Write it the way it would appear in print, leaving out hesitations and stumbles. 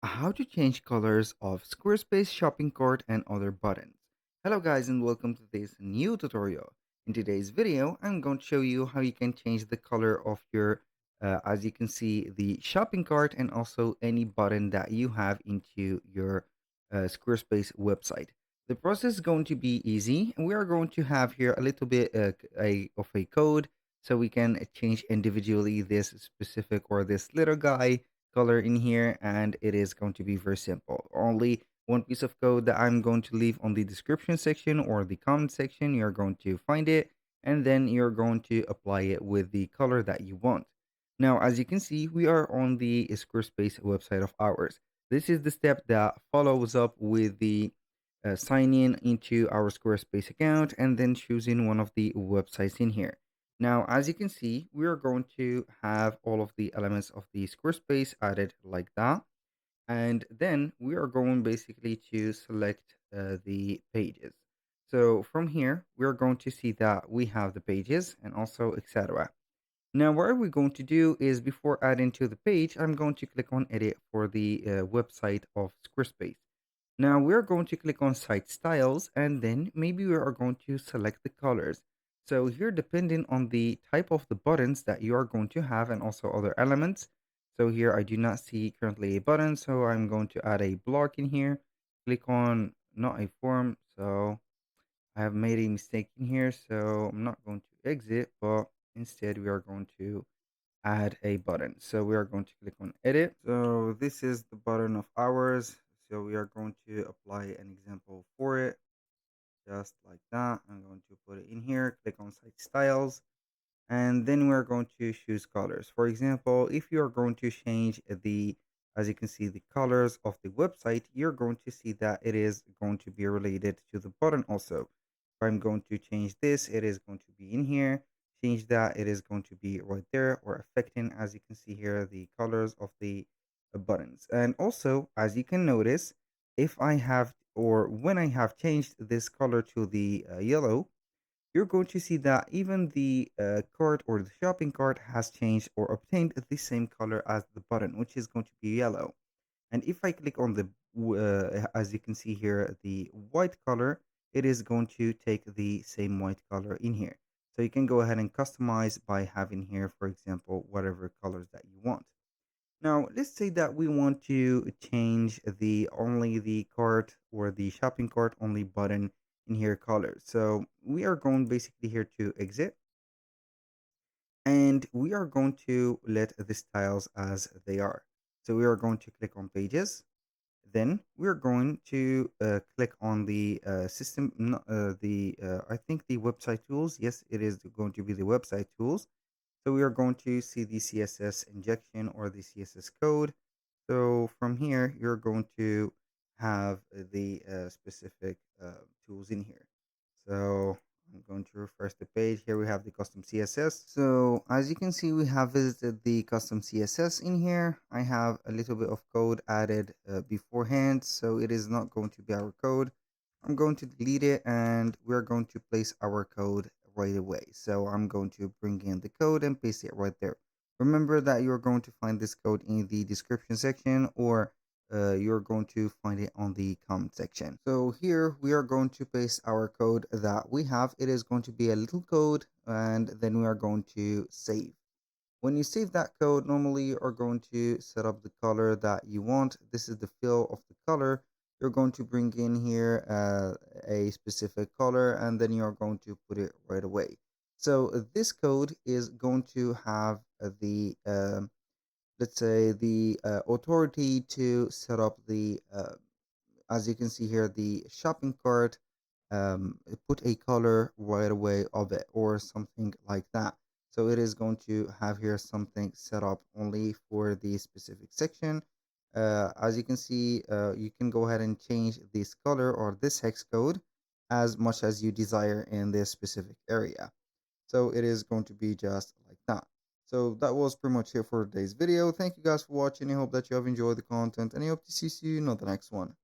How to change colors of Squarespace shopping cart and other buttons. Hello guys and welcome to this new tutorial. In today's video, I'm going to show you how you can change the color of your, as you can see, the shopping cart and also any button that you have into your Squarespace website. The process is going to be easy and we are going to have here a little bit of a code so we can change individually this specific or this little guy color in here, and it is going to be very simple. Only one piece of code that I'm going to leave on the description section or the comment section. You're going to find it and then you're going to apply it with the color that you want. Now as you can see, we are on the Squarespace website of ours. This is the step that follows up with the sign in into our Squarespace account and then choosing one of the websites in here. Now, as you can see, we are going to have all of the elements of the Squarespace added like that. And then we are going basically to select the pages. So from here, we're going to see that we have the pages and also etc. Now, what we're going to do is before adding to the page, I'm going to click on edit for the website of Squarespace. Now we're going to click on site styles and then maybe we are going to select the colors. So here, depending on the type of the buttons that you are going to have and also other elements. So here I do not see currently a button, so I'm going to add a block in here. Click on not a form. So I have made a mistake in here, so I'm not going to exit, but instead we are going to add a button. So we are going to click on edit. So this is the button of ours. So we are going to apply an example for it, just like that. I'm going to put it in here, click on site styles, and then we're going to choose colors. For example, if you are going to change the, as you can see, the colors of the website, you're going to see that it is going to be related to the button also. If I'm going to change this, it is going to be in here. Change that, it is going to be right there or affecting, as you can see here, the colors of the buttons. And also, as you can notice, if I have or when I have changed this color to the yellow, you're going to see that even the cart or the shopping cart has changed or obtained the same color as the button, which is going to be yellow. And if I click on the, as you can see here, the white color, it is going to take the same white color in here. So you can go ahead and customize by having here, for example, whatever colors that you want. Now, let's say that we want to change the only the cart or the shopping cart only button in here color. So we are going basically here to exit and we are going to let the styles as they are. So we are going to click on pages. Then we're going to click on the system, I think the website tools. Yes, it is going to be the website tools. So we are going to see the CSS injection or the CSS code. So from here, you're going to have the specific tools in here. So I'm going to refresh the page. Here we have the custom CSS. So as you can see, we have visited the custom CSS in here. I have a little bit of code added beforehand, so it is not going to be our code. I'm going to delete it and we're going to place our code right away. So I'm going to bring in the code and paste it right there. Remember that you're going to find this code in the description section or you're going to find it on the comment section. So here we are going to paste our code that we have. It is going to be a little code and then we are going to save. When you save that code, normally you are going to set up the color that you want. This is the fill of the color. You're going to bring in here a specific color and then you're going to put it right away. So this code is going to have the let's say the authority to set up the as you can see here the shopping cart, put a color right away of it or something like that. So it is going to have here something set up only for the specific section. As you can see, you can go ahead and change this color or this hex code as much as you desire in this specific area. So it is going to be just like that. So that was pretty much it for today's video. Thank you guys for watching. I hope that you have enjoyed the content and I hope to see you in the next one.